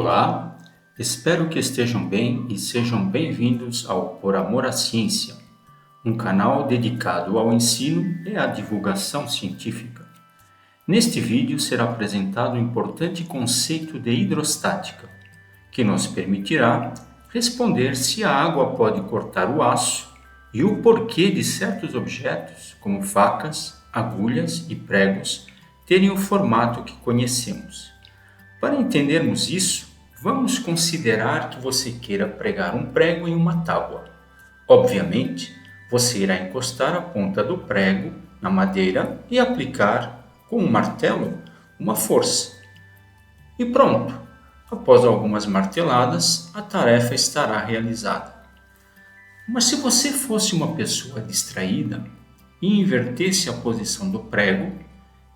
Olá, espero que estejam bem e sejam bem-vindos ao Por Amor à Ciência, um canal dedicado ao ensino e à divulgação científica. Neste vídeo será apresentado o importante conceito de hidrostática, que nos permitirá responder se a água pode cortar o aço e o porquê de certos objetos, como facas, agulhas e pregos, terem o formato que conhecemos. Para entendermos isso, vamos considerar que você queira pregar um prego em uma tábua. Obviamente, você irá encostar a ponta do prego na madeira e aplicar, com um martelo, uma força. E pronto! Após algumas marteladas, a tarefa estará realizada. Mas se você fosse uma pessoa distraída e invertesse a posição do prego,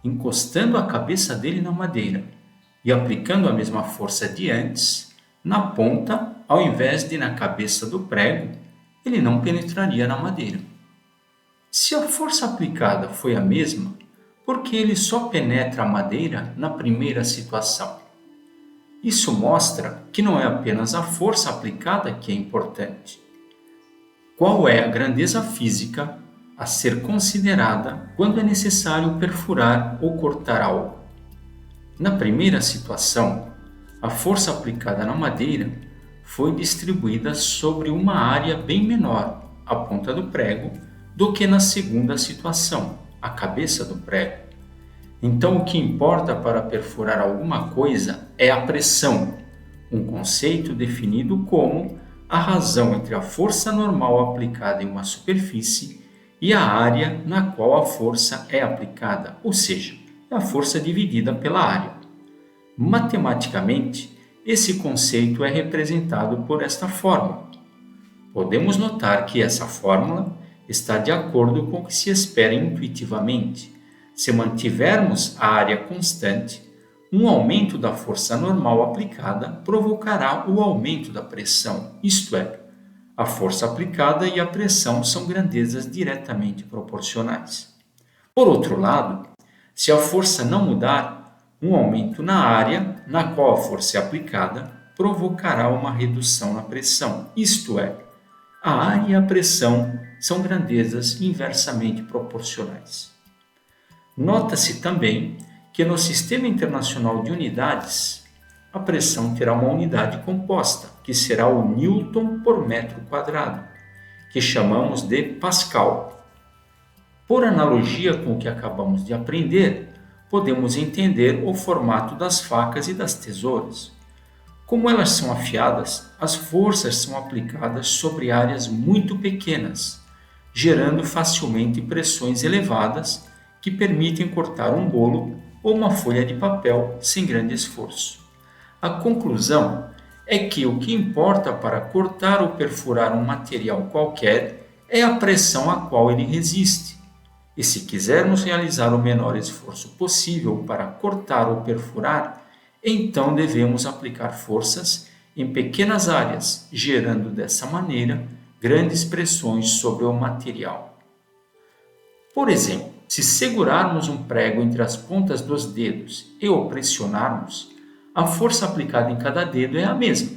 encostando a cabeça dele na madeira e aplicando a mesma força de antes, na ponta, ao invés de na cabeça do prego, ele não penetraria na madeira. Se a força aplicada foi a mesma, por que ele só penetra a madeira na primeira situação? Isso mostra que não é apenas a força aplicada que é importante. Qual é a grandeza física a ser considerada quando é necessário perfurar ou cortar algo? Na primeira situação, a força aplicada na madeira foi distribuída sobre uma área bem menor, a ponta do prego, do que na segunda situação, a cabeça do prego. Então, o que importa para perfurar alguma coisa é a pressão, um conceito definido como a razão entre a força normal aplicada em uma superfície e a área na qual a força é aplicada, ou seja, a força dividida pela área. Matematicamente, esse conceito é representado por esta fórmula. Podemos notar que essa fórmula está de acordo com o que se espera intuitivamente. Se mantivermos a área constante, um aumento da força normal aplicada provocará o aumento da pressão, isto é, a força aplicada e a pressão são grandezas diretamente proporcionais. Por outro lado, se a força não mudar, um aumento na área na qual a força é aplicada provocará uma redução na pressão, isto é, a área e a pressão são grandezas inversamente proporcionais. Nota-se também que no Sistema Internacional de Unidades, a pressão terá uma unidade composta, que será o Newton por metro quadrado, que chamamos de Pascal. Por analogia com o que acabamos de aprender, podemos entender o formato das facas e das tesouras. Como elas são afiadas, as forças são aplicadas sobre áreas muito pequenas, gerando facilmente pressões elevadas que permitem cortar um bolo ou uma folha de papel sem grande esforço. A conclusão é que o que importa para cortar ou perfurar um material qualquer é a pressão a qual ele resiste. E se quisermos realizar o menor esforço possível para cortar ou perfurar, então devemos aplicar forças em pequenas áreas, gerando dessa maneira grandes pressões sobre o material. Por exemplo, se segurarmos um prego entre as pontas dos dedos e o pressionarmos, a força aplicada em cada dedo é a mesma.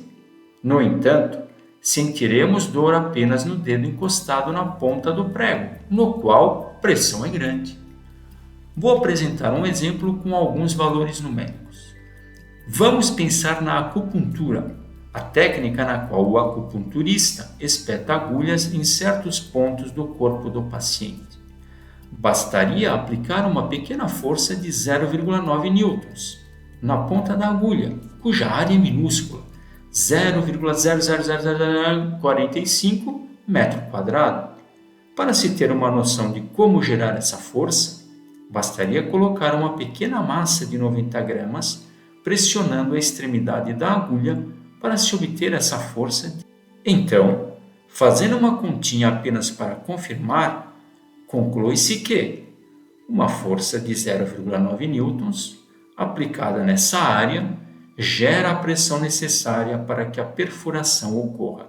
No entanto, sentiremos dor apenas no dedo encostado na ponta do prego, no qual a pressão é grande. Vou apresentar um exemplo com alguns valores numéricos. Vamos pensar na acupuntura, a técnica na qual o acupunturista espeta agulhas em certos pontos do corpo do paciente. Bastaria aplicar uma pequena força de 0,9 newtons na ponta da agulha, cuja área é minúscula, 0,00045 metro quadrado. Para se ter uma noção de como gerar essa força, bastaria colocar uma pequena massa de 90 gramas pressionando a extremidade da agulha para se obter essa força. Então, fazendo uma continha apenas para confirmar, conclui-se que uma força de 0,9 newtons aplicada nessa área gera a pressão necessária para que a perfuração ocorra.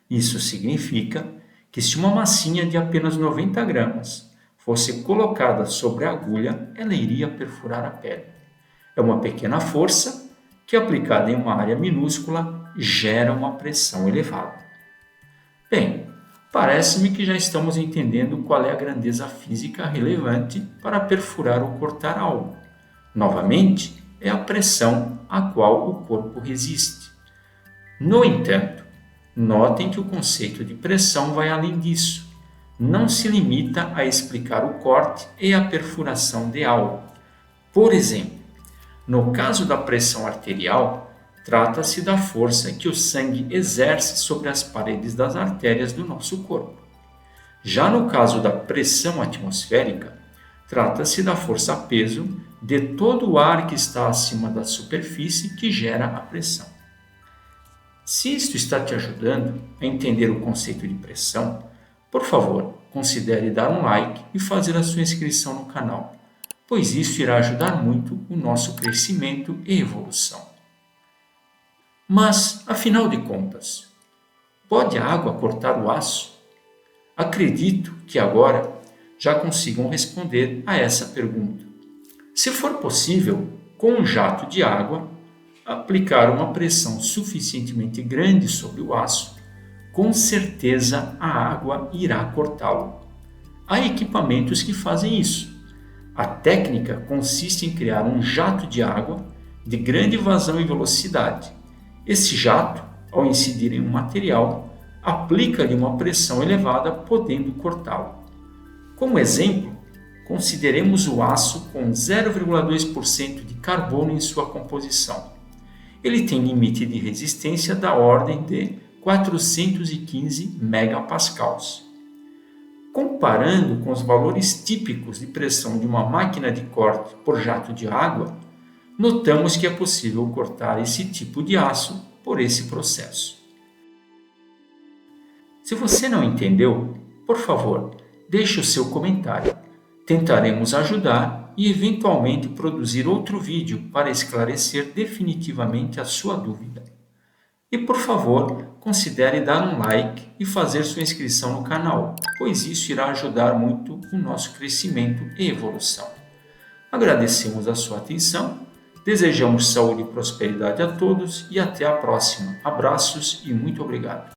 Isso significa que se uma massinha de apenas 90 gramas fosse colocada sobre a agulha, ela iria perfurar a pele. É uma pequena força que aplicada em uma área minúscula gera uma pressão elevada. Bem, parece-me que já estamos entendendo qual é a grandeza física relevante para perfurar ou cortar algo. Novamente, é a pressão a qual o corpo resiste. No entanto, notem que o conceito de pressão vai além disso. Não se limita a explicar o corte e a perfuração de algo. Por exemplo, no caso da pressão arterial, trata-se da força que o sangue exerce sobre as paredes das artérias do nosso corpo. Já no caso da pressão atmosférica, trata-se da força-peso de todo o ar que está acima da superfície que gera a pressão. Se isto está te ajudando a entender o conceito de pressão, por favor, considere dar um like e fazer a sua inscrição no canal, pois isso irá ajudar muito o nosso crescimento e evolução. Mas, afinal de contas, pode a água cortar o aço? Acredito que agora já consigam responder a essa pergunta. Se for possível, com um jato de água, aplicar uma pressão suficientemente grande sobre o aço, com certeza a água irá cortá-lo. Há equipamentos que fazem isso. A técnica consiste em criar um jato de água de grande vazão e velocidade. Esse jato, ao incidir em um material, aplica-lhe uma pressão elevada, podendo cortá-lo. Como exemplo, consideremos o aço com 0,2% de carbono em sua composição. Ele tem limite de resistência da ordem de 415 megapascals. Comparando com os valores típicos de pressão de uma máquina de corte por jato de água, notamos que é possível cortar esse tipo de aço por esse processo. Se você não entendeu, por favor, deixe o seu comentário. Tentaremos ajudar e eventualmente produzir outro vídeo para esclarecer definitivamente a sua dúvida. E por favor, considere dar um like e fazer sua inscrição no canal, pois isso irá ajudar muito o nosso crescimento e evolução. Agradecemos a sua atenção, desejamos saúde e prosperidade a todos e até a próxima. Abraços e muito obrigado.